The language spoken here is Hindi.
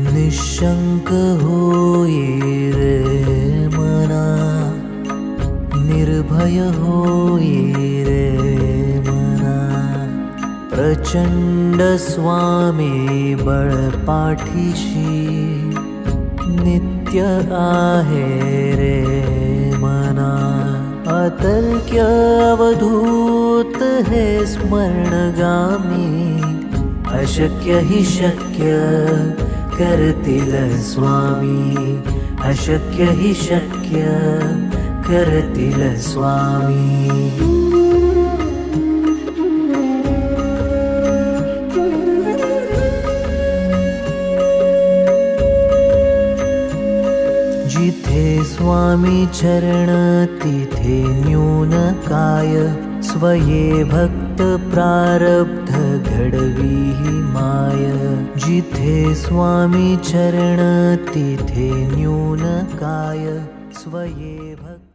निशंक होई रे मना, निर्भय होई रे मना। प्रचंड स्वामी बळपाठीशी नित्य आहे रे मना। अतर्क्य अवधूत हे स्मरणगामी, अशक्य हि शक्य करतील स्वामी, अशक्य हि शक्य करतील स्वामी। जिथे स्वामी चरण तिथे न्यून काय, स्वये भक्त प्रारब्ध घडवी ही माय। जिथे स्वामी चरण तिथे न्यून काय, स्वये भक्त